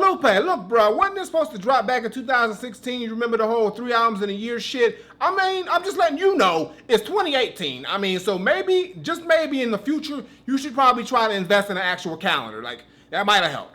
Lupe, look, bro, wasn't this supposed to drop back in 2016? You remember the whole 3 albums in a year shit? I mean, I'm just letting you know it's 2018. I mean, so maybe, just maybe in the future, you should probably try to invest in an actual calendar. Like, that might have helped.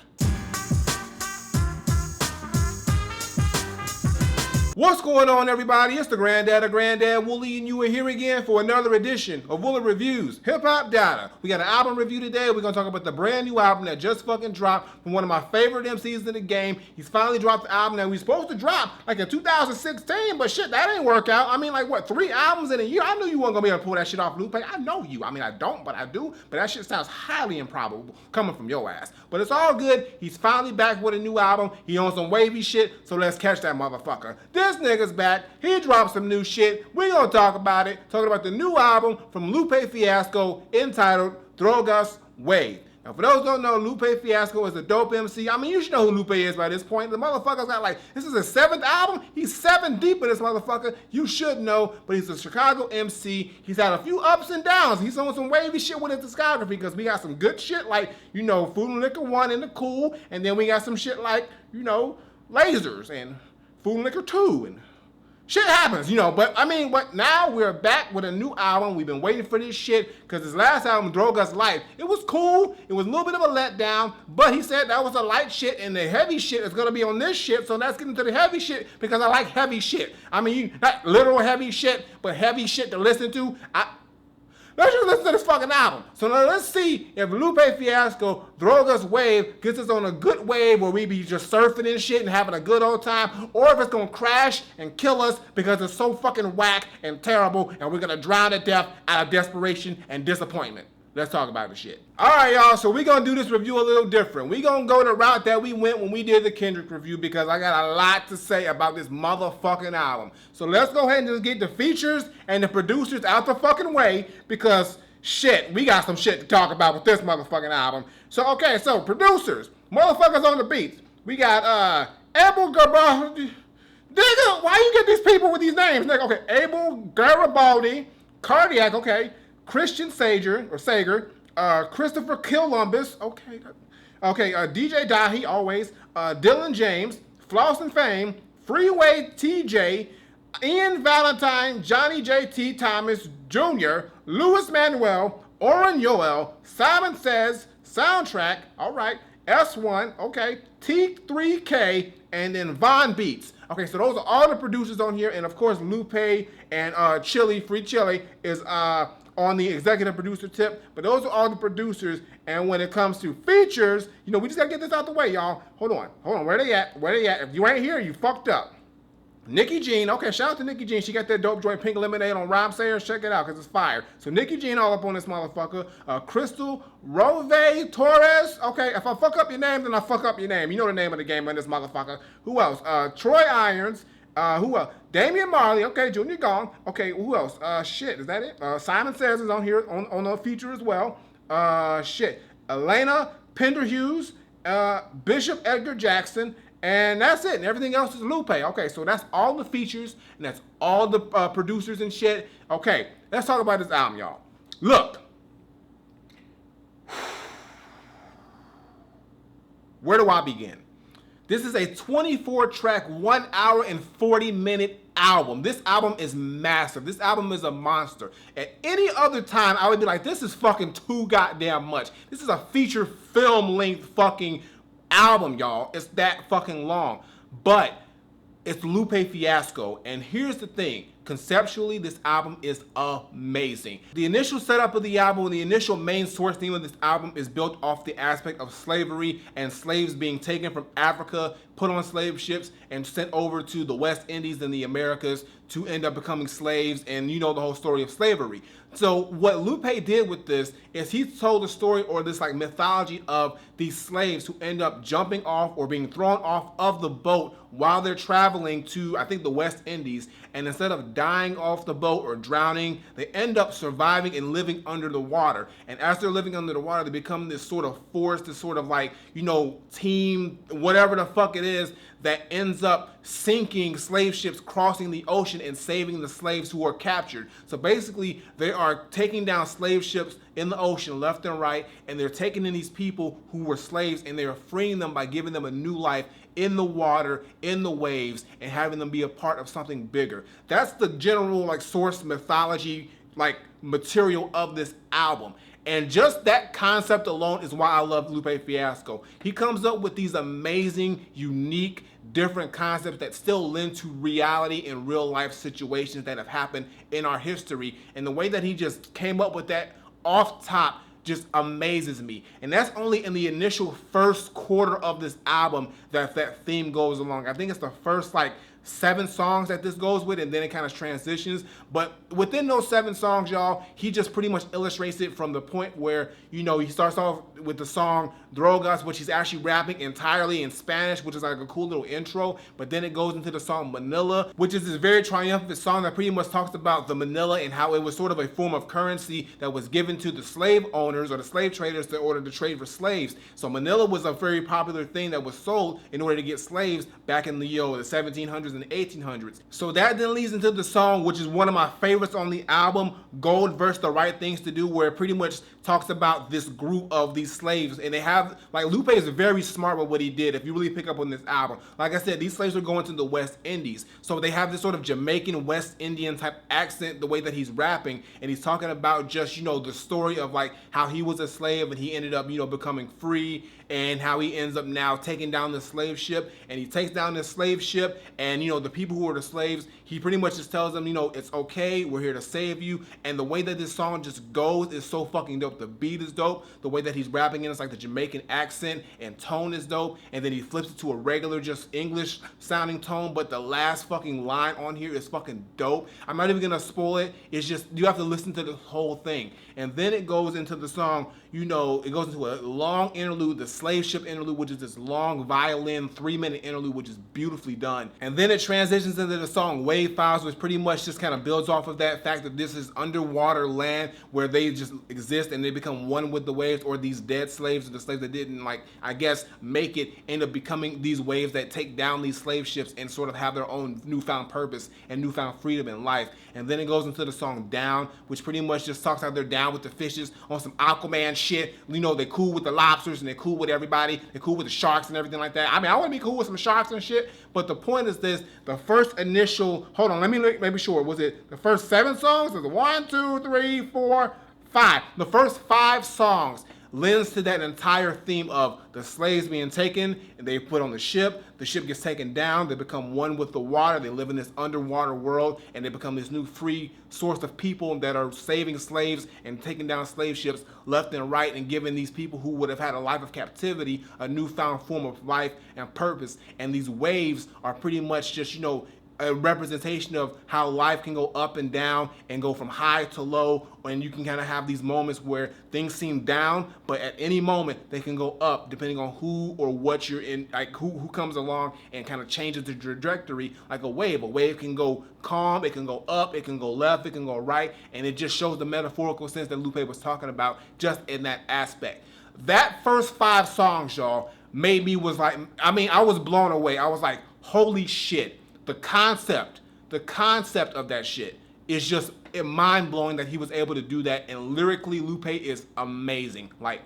What's going on, everybody? It's the Granddad Woolly, and you are here again for another edition of Woolly Reviews Hip Hop Data. We got an album review today. We're gonna talk about the brand new album that just fucking dropped from one of my favorite MCs in the game. He's finally dropped the album that we supposed to drop like in 2016, but shit, that ain't work out. I mean, like what, 3 albums in a year? I knew you weren't gonna be able to pull that shit off, Lupe. I know you. I mean, I don't, but I do. But that shit sounds highly improbable coming from your ass. But it's all good. He's finally back with a new album. He on some wavy shit, so let's catch that motherfucker. This nigga's back. He dropped some new shit. We're gonna talk about it. Talking about the new album from Lupe Fiasco entitled DROGAS WAVE. Now, for those who don't know, Lupe Fiasco is a dope MC. I mean, you should know who Lupe is by this point. The motherfucker's got like, this is his 7th album. He's 7 deep in this motherfucker. You should know, but he's a Chicago MC. He's had a few ups and downs. He's on some wavy shit with his discography because we got some good shit like, you know, Food and Liquor 1 and the Cool. And then we got some shit like, you know, Lasers and Food and Liquor 2 and shit happens, you know, but I mean, but now we're back with a new album. We've been waiting for this shit because his last album, Drogas Life, it was cool. It was a little bit of a letdown, but he said that was a light shit and the heavy shit is going to be on this shit. So let's get into the heavy shit because I like heavy shit. I mean, not literal heavy shit, but heavy shit to listen to. Let's just listen to this fucking album. So now let's see if Lupe Fiasco, DROGAS WAVE, gets us on a good wave where we be just surfing and shit and having a good old time, or if it's gonna crash and kill us because it's so fucking whack and terrible and we're gonna drown to death out of desperation and disappointment. Let's talk about the shit. All right, y'all, so we're gonna do this review a little different. We're gonna go the route that we went when we did the Kendrick review because I got a lot to say about this motherfucking album. So let's go ahead and just get the features and the producers out the fucking way because shit, we got some shit to talk about with this motherfucking album. So, okay, so producers, motherfuckers on the beats. We got Abel Garibaldi. Nigga, why you get these people with these names? Nigga, okay, Abel Garibaldi, Cardiac, okay. Christian Sager, Christopher Columbus, okay, DJ Dahi, always, Dylan James, Floss and Fame, Freeway TJ, Ian Valentine, Johnny JT Thomas Jr., Louis Manuel, Oren Yoel, Simon Says, Soundtrack, all right, S1, okay, T3K, and then Von Beats. Okay, so those are all the producers on here, and of course Lupe and Chili, Free Chili, is on the executive producer tip, but those are all the producers. And when it comes to features, you know, we just gotta get this out the way, y'all. Hold on, where they at? If you ain't here, you fucked up. Nikki Jean, okay, shout out to Nikki Jean. She got that dope joint Pink Lemonade on Rhyme Sayers. Check it out, because it's fire. So Nikki Jean all up on this motherfucker. Crystal Rove Torres. Okay, if I fuck up your name, then I fuck up your name. You know the name of the game on this motherfucker. Who else? Troy Irons. Who else? Damian Marley, okay, Junior Gong. Okay, who else? Shit, is that it? Simon Says is on here on the feature as well. Shit. Elena Penderhughes, Bishop Edgar Jackson, and that's it. And everything else is Lupe. Okay, so that's all the features, and that's all the producers and shit. Okay, let's talk about this album, y'all. Look. Where do I begin? This is a 24-track, 1 hour and 40-minute album. This album is massive. This album is a monster. At any other time, I would be like, this is fucking too goddamn much. This is a feature film length fucking album, y'all. It's that fucking long. But it's Lupe Fiasco. And here's the thing. Conceptually, this album is amazing. The initial setup of the album, the initial main source theme of this album is built off the aspect of slavery and slaves being taken from Africa, put on slave ships, and sent over to the West Indies and the Americas to end up becoming slaves, and you know the whole story of slavery. So what Lupe did with this is he told a story or this like mythology of these slaves who end up jumping off or being thrown off of the boat while they're traveling to, I think, the West Indies, and instead of dying off the boat or drowning, they end up surviving and living under the water. And as they're living under the water, they become this sort of force, this sort of like, you know, team, whatever the fuck it is, that ends up sinking slave ships crossing the ocean and saving the slaves who are captured. So basically, they are are taking down slave ships in the ocean left and right, and they're taking in these people who were slaves, and they're freeing them by giving them a new life in the water, in the waves, and having them be a part of something bigger. That's the general like source mythology like material of this album. And just that concept alone is why I love Lupe Fiasco. He comes up with these amazing, unique, different concepts that still lend to reality and real life situations that have happened in our history. And the way that he just came up with that off top just amazes me. And that's only in the initial first quarter of this album that that theme goes along. I think it's the first like 7 songs that this goes with, and then it kind of transitions. But within those 7 songs, y'all, he just pretty much illustrates it from the point where, you know, he starts off with the song Drogas, which he's actually rapping entirely in Spanish, which is like a cool little intro. But then it goes into the song Manila, which is this very triumphant song that pretty much talks about the Manila and how it was sort of a form of currency that was given to the slave owners or the slave traders in order to trade for slaves. So Manila was a very popular thing that was sold in order to get slaves back in the 1700s and 1800s. So that then leads into the song, which is one of my favorites on the album, Gold vs. The Right Things to Do, where it pretty much talks about this group of these slaves. And they have, like, Lupe is very smart with what he did, if you really pick up on this album. Like I said, these slaves are going to the West Indies. So they have this sort of Jamaican West Indian type accent, the way that he's rapping. And he's talking about just, you know, the story of like how he was a slave and he ended up, you know, becoming free, and how he ends up now taking down the slave ship. And he takes down the slave ship, and, you know, the people who are the slaves, he pretty much just tells them, you know, it's okay, we're here to save you. And the way that this song just goes is so fucking dope. The beat is dope. The way that he's rapping in, it's like the Jamaican accent and tone is dope. And then he flips it to a regular, just English sounding tone. But the last fucking line on here is fucking dope. I'm not even gonna spoil it. It's just, you have to listen to the whole thing. And then it goes into the song, you know, it goes into a long interlude, the slave ship interlude, which is this long violin 3-minute interlude, which is beautifully done. And then it transitions into the song Wave Files, which pretty much just kind of builds off of that fact that this is underwater land where they just exist and they become one with the waves, or these dead slaves, or the slaves that didn't, like, I guess, make it, end up becoming these waves that take down these slave ships and sort of have their own newfound purpose and newfound freedom in life. And then it goes into the song Down, which pretty much just talks how they're down with the fishes on some Aquaman shit. You know, they're cool with the lobsters and they're cool with everybody. They're cool with the sharks and everything like that. I mean, I want to be cool with some sharks and shit, but the point is this: the first initial, hold on, let me make sure. Was it the first 7 songs? Was it 1, 2, 3, 4, 5? The first 5 songs lends to that entire theme of the slaves being taken and they put on the ship gets taken down, they become one with the water, they live in this underwater world, and they become this new free source of people that are saving slaves and taking down slave ships left and right, and giving these people who would have had a life of captivity a newfound form of life and purpose. And these waves are pretty much just, you know, a representation of how life can go up and down and go from high to low, and you can kind of have these moments where things seem down, but at any moment they can go up depending on who or what you're in, like who comes along and kind of changes the trajectory. Like a wave can go calm, it can go up, it can go left, it can go right, and it just shows the metaphorical sense that Lupe was talking about just in that aspect. That first 5 songs, y'all, made me was like, I mean, I was blown away. I was like, holy shit. The concept of that shit is just mind-blowing that he was able to do that. And lyrically, Lupe is amazing. Like,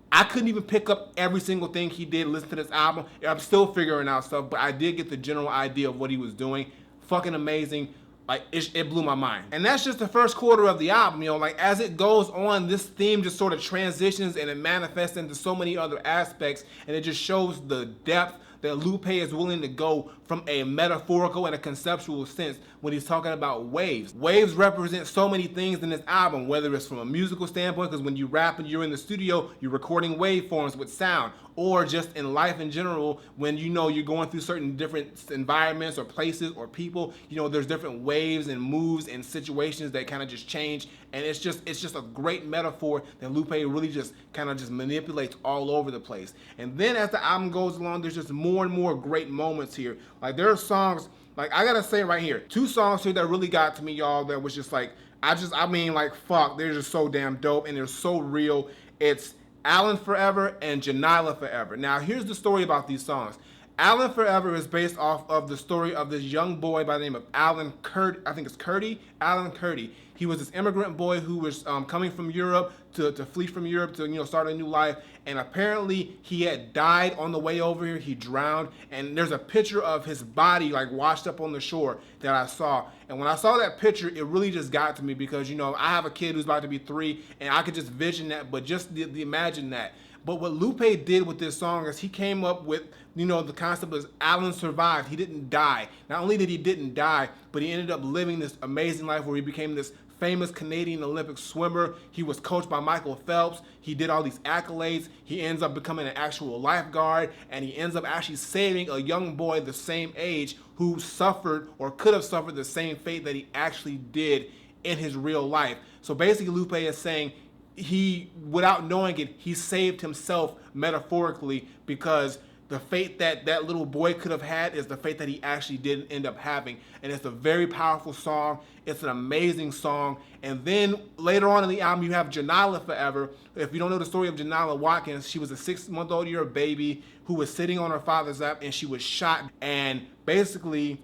I couldn't even pick up every single thing he did, listen to this album. I'm still figuring out stuff, but I did get the general idea of what he was doing. Fucking amazing. Like, it blew my mind. And that's just the first quarter of the album, you know. Like, as it goes on, this theme just sort of transitions and it manifests into so many other aspects, and it just shows the depth that Lupe is willing to go from a metaphorical and a conceptual sense when he's talking about waves. Waves represent so many things in this album, whether it's from a musical standpoint, because when you rap and you're in the studio, you're recording waveforms with sound, or just in life in general, when you know you're going through certain different environments or places or people, you know, there's different waves and moves and situations that kind of just change. And it's just a great metaphor that Lupe really just kind of just manipulates all over the place. And then as the album goes along, there's just more and more great moments here. Like, there are songs, like, I gotta say right here, 2 songs here that really got to me, y'all, that was just like, I mean, like, fuck, they're just so damn dope and they're so real. It's Alan Forever and Janila Forever. Now, here's the story about these songs. Alan Forever is based off of the story of this young boy by the name of Alan Kurdi. I think it's Kurdi. Alan Kurdi. He was this immigrant boy who was coming from Europe to flee from Europe to start a new life. And apparently he had died on the way over here. He drowned. And there's a picture of his body like washed up on the shore that I saw. And when I saw that picture, it really just got to me because, I have a kid who's about to be 3 and I could just vision that, but just imagine that. But what Lupe did with this song is he came up with, the concept is Alan survived. He didn't die. Not only did he didn't die, but he ended up living this amazing life where he became this famous Canadian Olympic swimmer. He was coached by Michael Phelps. He did all these accolades. He ends up becoming an actual lifeguard, and he ends up actually saving a young boy the same age who suffered or could have suffered the same fate that he actually did in his real life. So basically Lupe is saying he, without knowing it, he saved himself metaphorically because the fate that that little boy could have had is the fate that he actually didn't end up having. And it's a very powerful song. It's an amazing song. And then later on in the album, you have Janila Forever. If you don't know the story of Janila Watkins, she was a 6-month-old baby who was sitting on her father's lap and she was shot. And basically,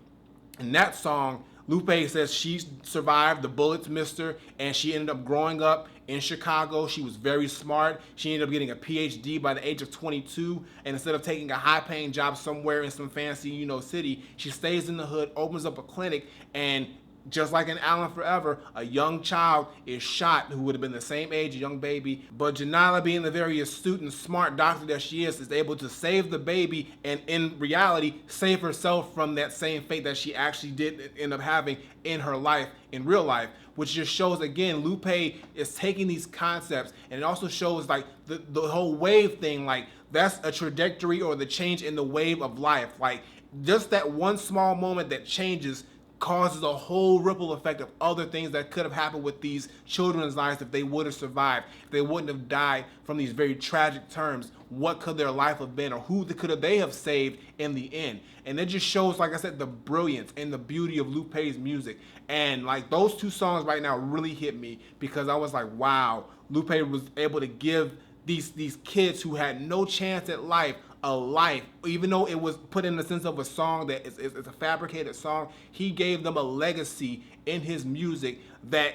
in that song, Lupe says she survived, the bullets missed her, and she ended up growing up in Chicago. She was very smart. She ended up getting a PhD by the age of 22, and instead of taking a high-paying job somewhere in some fancy, city, she stays in the hood, opens up a clinic, and just like in Alan Forever, a young child is shot who would have been the same age, a young baby. But Janila, being the very astute and smart doctor that she is able to save the baby and in reality save herself from that same fate that she actually did end up having in her life, in real life. Which just shows, again, Lupe is taking these concepts, and it also shows like the whole wave thing, like that's a trajectory or the change in the wave of life. Like just that one small moment that changes causes a whole ripple effect of other things that could have happened with these children's lives if they would have survived, if they wouldn't have died from these very tragic terms. What could their life have been, or who could they have saved in the end? And it just shows, like I said, the brilliance and the beauty of Lupe's music. And like those two songs right now really hit me because I was like, wow, Lupe was able to give these kids who had no chance at life a life, even though it was put in the sense of a song that is a fabricated song. He gave them a legacy in his music that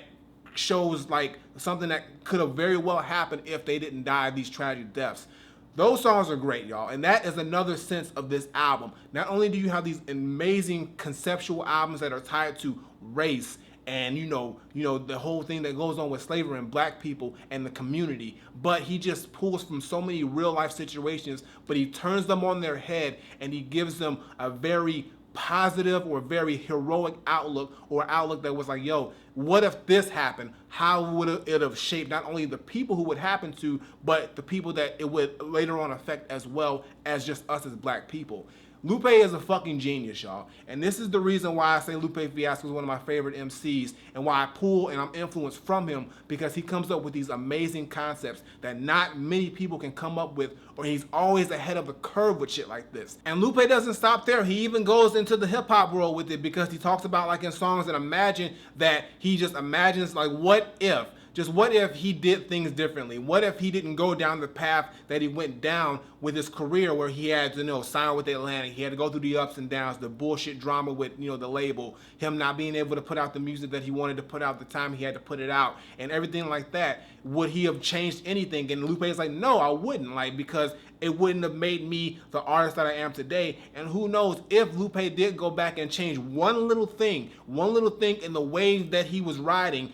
shows like something that could have very well happened if they didn't die these tragic deaths. Those songs are great, y'all, and that is another sense of this album. Not only do you have these amazing conceptual albums that are tied to race and the whole thing that goes on with slavery and black people and the community, but he just pulls from so many real life situations, but he turns them on their head and he gives them a very positive or very heroic outlook, or outlook that was like, yo, what if this happened? How would it have shaped not only the people who would happen to, but the people that it would later on affect, as well as just us as black people. Lupe is a fucking genius, y'all. And this is the reason why I say Lupe Fiasco is one of my favorite MCs, and why I pull and I'm influenced from him, because he comes up with these amazing concepts that not many people can come up with, or he's always ahead of the curve with shit like this. And Lupe doesn't stop there. He even goes into the hip hop world with it, because he talks about, like in songs that imagine, that he just imagines like, what if? Just what if he did things differently? What if he didn't go down the path that he went down with his career, where he had to sign with Atlantic, he had to go through the ups and downs, the bullshit drama with the label, him not being able to put out the music that he wanted to put out the time he had to put it out, and everything like that. Would he have changed anything? And Lupe is like, no, I wouldn't, like, because it wouldn't have made me the artist that I am today. And who knows, if Lupe did go back and change one little thing in the wave that he was riding,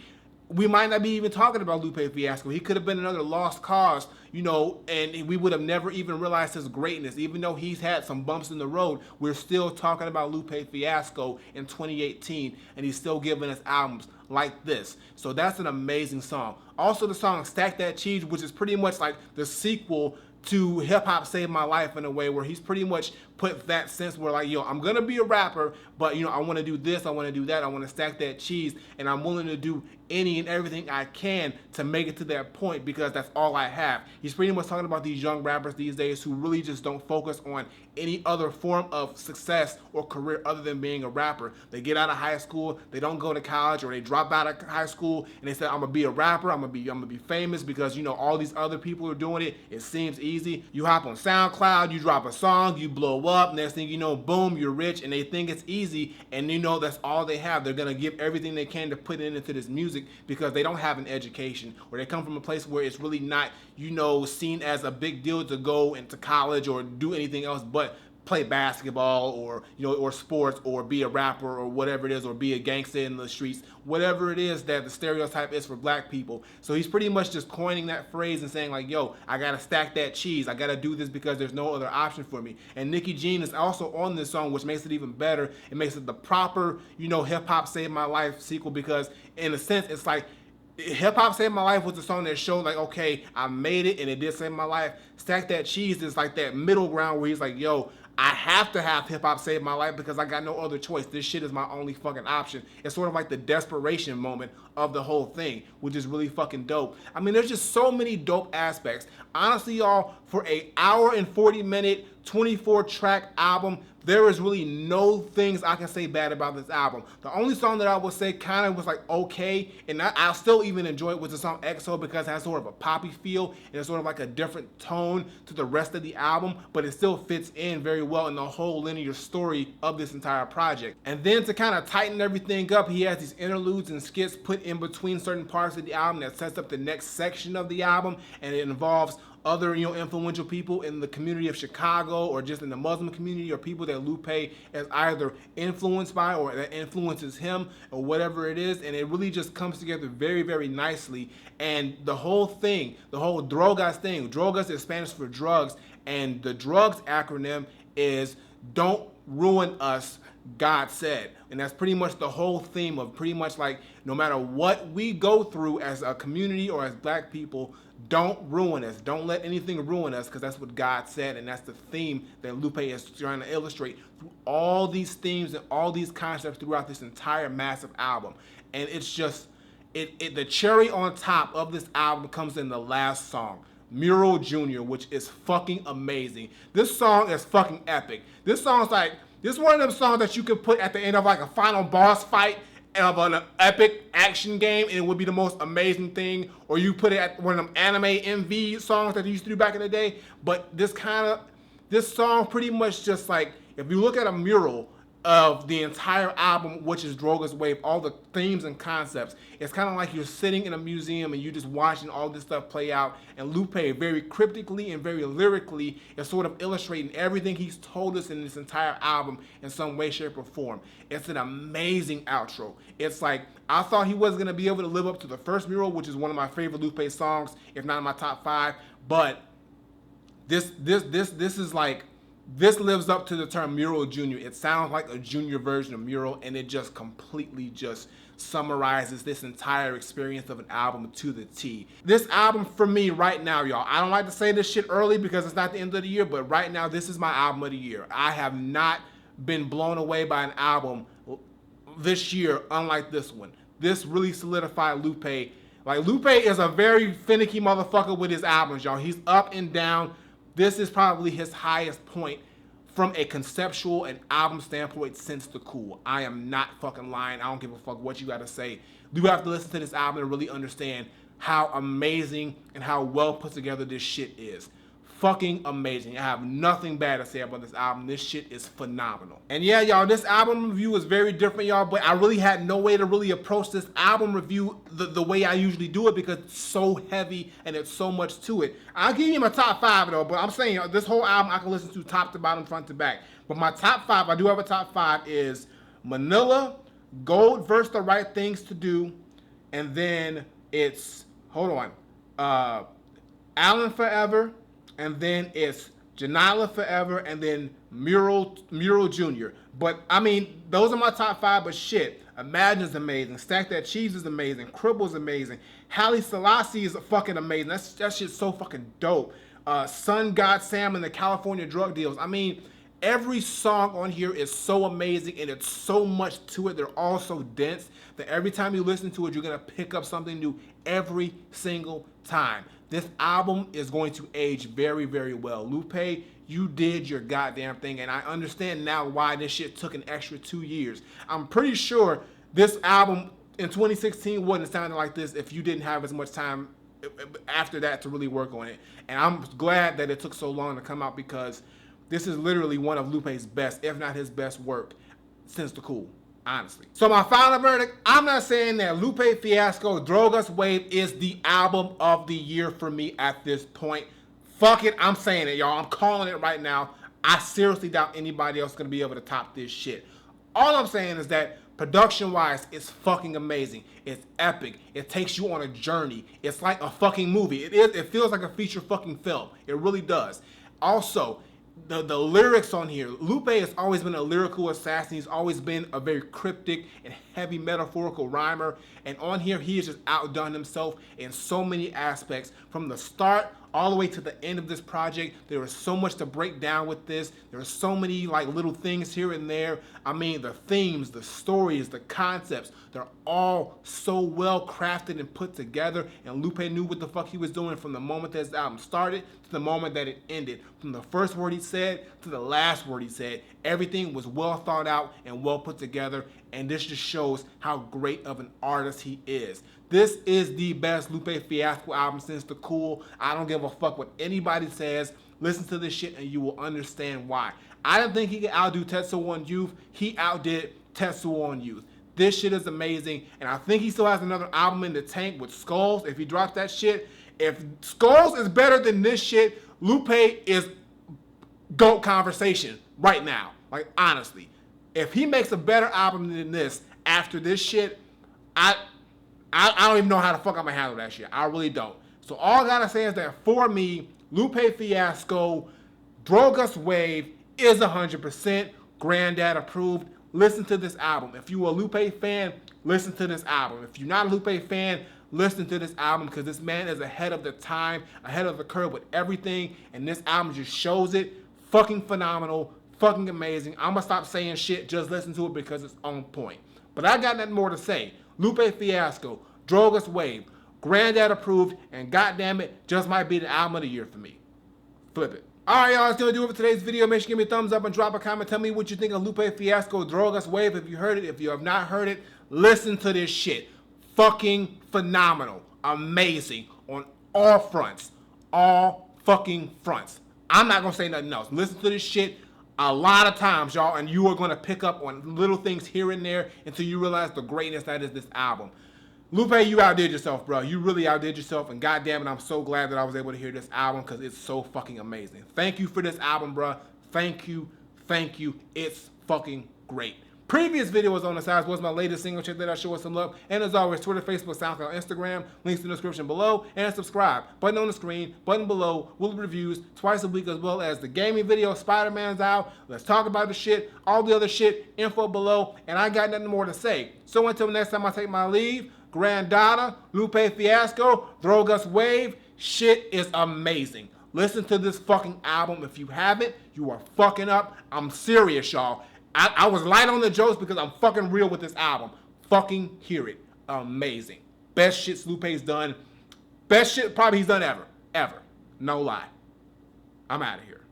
we might not be even talking about Lupe Fiasco. He could have been another lost cause, and we would have never even realized his greatness. Even though he's had some bumps in the road, we're still talking about Lupe Fiasco in 2018, and he's still giving us albums like this. So that's an amazing song. Also, the song Stack That Cheese, which is pretty much like the sequel to Hip Hop Saved My Life, in a way where he's pretty much put that sense where, like, yo, I'm gonna be a rapper, but I want to do this, I want to do that, I want to stack that cheese, and I'm willing to do any and everything I can to make it to that point, because that's all I have. He's pretty much talking about these young rappers these days who really just don't focus on any other form of success or career other than being a rapper. They get out of high school, they don't go to college, or they drop out of high school and they say, I'm gonna be a rapper, I'm gonna be famous, because all these other people are doing it. It seems easy. easy. You hop on SoundCloud, you drop a song, you blow up, next thing you know, boom, you're rich, and they think it's easy, and you know that's all they have. They're gonna give everything they can to put into this music because they don't have an education, or they come from a place where it's really not, you know, seen as a big deal to go into college or do anything else but play basketball, or you know, or sports, or be a rapper, or whatever it is, or be a gangster in the streets, whatever it is that the stereotype is for black people. So he's pretty much just coining that phrase and saying like, yo, I gotta stack that cheese, I gotta do this because there's no other option for me. And Nicki Jean is also on this song, which makes it even better. It makes it the proper, you know, hip hop Saved My Life sequel, because in a sense it's like Hip Hop Saved My Life was the song that showed like, okay, I made it and it did save my life. Stack That Cheese is like that middle ground where he's like, yo, I have to have hip hop save my life because I got no other choice. This shit is my only fucking option. It's sort of like the desperation moment of the whole thing, which is really fucking dope. I mean, there's just so many dope aspects. Honestly, y'all, for an hour and 40-minute, 24-track album, there is really no things I can say bad about this album. The only song that I would say kind of was like okay, and I'll still even enjoy it, was the song EXO, because it has sort of a poppy feel and it's sort of like a different tone to the rest of the album, but it still fits in very well in the whole linear story of this entire project. And then to kind of tighten everything up, he has these interludes and skits put in between certain parts of the album that sets up the next section of the album, and it involves other, you know, influential people in the community of Chicago, or just in the Muslim community, or people that Lupe is either influenced by or that influences him, or whatever it is. And it really just comes together very, very nicely. And the whole thing, the whole drogas thing, drogas is Spanish for drugs, and the drugs acronym is Don't Ruin Us, God Said. And that's pretty much the whole theme of pretty much like, no matter what we go through as a community or as black people, don't ruin us. Don't let anything ruin us, because that's what God said, and that's the theme that Lupe is trying to illustrate through all these themes and all these concepts throughout this entire massive album. And it's just, the cherry on top of this album comes in the last song, Mural Jr., which is fucking amazing. This song is fucking epic. This song's like, this is one of them songs that you could put at the end of like a final boss fight of an epic action game, and it would be the most amazing thing. Or you put it at one of them anime MV songs that they used to do back in the day. But this song pretty much just like, if you look at a mural of the entire album, which is Drogas Wave, all the themes and concepts, it's kind of like you're sitting in a museum and you're just watching all this stuff play out. And Lupe, very cryptically and very lyrically, is sort of illustrating everything he's told us in this entire album in some way, shape, or form. It's an amazing outro. It's like, I thought he wasn't gonna be able to live up to the first mural, which is one of my favorite Lupe songs, if not in my top 5. But this is like, this lives up to the term Mural Jr. It sounds like a junior version of Mural, and it just completely just summarizes this entire experience of an album to the T. This album for me right now, y'all, I don't like to say this shit early because it's not the end of the year, but right now this is my album of the year. I have not been blown away by an album this year unlike this one. This really solidified Lupe. Like, Lupe is a very finicky motherfucker with his albums, y'all. He's up and down. This is probably his highest point from a conceptual and album standpoint since The Cool. I am not fucking lying. I don't give a fuck what you gotta say. You have to listen to this album to really understand how amazing and how well put together this shit is. Fucking amazing. I have nothing bad to say about this album. This shit is phenomenal. And yeah, y'all, this album review is very different, y'all, but I really had no way to really approach this album review the way I usually do it, because it's so heavy and it's so much to it. I'll give you my top 5 though, but I'm saying this whole album I can listen to top to bottom, front to back. But my top 5, I do have a top 5, is Manila, Gold vs. The Right Things to Do, and then it's, hold on, Allen Forever, and then it's Janila Forever, and then Mural Jr. But I mean, those are my top 5, but shit, Imagine's amazing, Stack That Cheese is amazing, Cribble's amazing, Haile Selassie is fucking amazing, that shit's so fucking dope. Sun God Sam and the California Drug Deals. I mean, every song on here is so amazing, and it's so much to it. They're all so dense that every time you listen to it, you're gonna pick up something new every single time. This album is going to age very, very well. Lupe, you did your goddamn thing, and I understand now why this shit took an extra 2 years. I'm pretty sure this album in 2016 wouldn't have sounded like this if you didn't have as much time after that to really work on it. And I'm glad that it took so long to come out, because this is literally one of Lupe's best, if not his best work since The Cool, honestly. So my final verdict, I'm not saying that Lupe Fiasco Drogas Wave is the album of the year for me at this point. Fuck it, I'm saying it, y'all. I'm calling it right now. I seriously doubt anybody else is going to be able to top this shit. All I'm saying is that production-wise, it's fucking amazing. It's epic. It takes you on a journey. It's like a fucking movie. It feels like a feature fucking film. It really does. Also, the lyrics on here. Lupe has always been a lyrical assassin. He's always been a very cryptic and heavy metaphorical rhymer. And on here, he has just outdone himself in so many aspects. From the start all the way to the end of this project, there is so much to break down with this. There are so many like little things here and there. I mean, the themes, the stories, the concepts, they're all so well crafted and put together. And Lupe knew what the fuck he was doing from the moment that his album started to the moment that it ended. From the first word he said to the last word he said, everything was well thought out and well put together. And this just shows how great of an artist he is. This is the best Lupe Fiasco album since The Cool. I don't give a fuck what anybody says. Listen to this shit and you will understand why. I didn't think he could outdo Tetsuo on Youth. He outdid Tetsuo on Youth. This shit is amazing, and I think he still has another album in the tank with Skulls. If he drops that shit, if Skulls is better than this shit, Lupe is GOAT conversation right now. Like, honestly. If he makes a better album than this after this shit, I don't even know how the fuck I'm gonna handle that shit. I really don't. So all I gotta say is that for me, Lupe Fiasco, Drogas Wave is 100% Granddad approved. Listen to this album. If you're a Lupe fan, listen to this album. If you're not a Lupe fan, listen to this album, because this man is ahead of the time, ahead of the curve with everything, and this album just shows it. Fucking phenomenal, fucking amazing. I'm gonna stop saying shit, just listen to it because it's on point. But I got nothing more to say. Lupe Fiasco, Drogas Wave, Granddad approved, and goddamn it, just might be the album of the year for me. Flip it. Alright, y'all, that's gonna do it for today's video. Make sure you give me a thumbs up and drop a comment. Tell me what you think of Lupe Fiasco, Drogas Wave. If you heard it, if you have not heard it, listen to this shit. Fucking phenomenal. Amazing on all fronts. All fucking fronts. I'm not gonna say nothing else. Listen to this shit a lot of times, y'all, and you are gonna pick up on little things here and there until you realize the greatness that is this album. Lupe, you outdid yourself, bro. You really outdid yourself, and goddamn it, I'm so glad that I was able to hear this album because it's so fucking amazing. Thank you for this album, bro. Thank you. Thank you. It's fucking great. Previous videos on the sides was my latest single. Check that out, show us some love. And as always, Twitter, Facebook, SoundCloud, Instagram, links in the description below. And subscribe. Button on the screen, button below, Woolly Reviews twice a week, as well as the gaming video, Spider-Man's out. Let's talk about the shit, all the other shit, info below. And I got nothing more to say. So until next time I take my leave, Granddad, Lupe Fiasco, Drogas Wave, shit is amazing. Listen to this fucking album. If you haven't, you are fucking up. I'm serious, y'all. I was light on the jokes because I'm fucking real with this album. Fucking hear it. Amazing. Best shit Lupe's done. Best shit probably he's done ever. Ever. No lie. I'm out of here.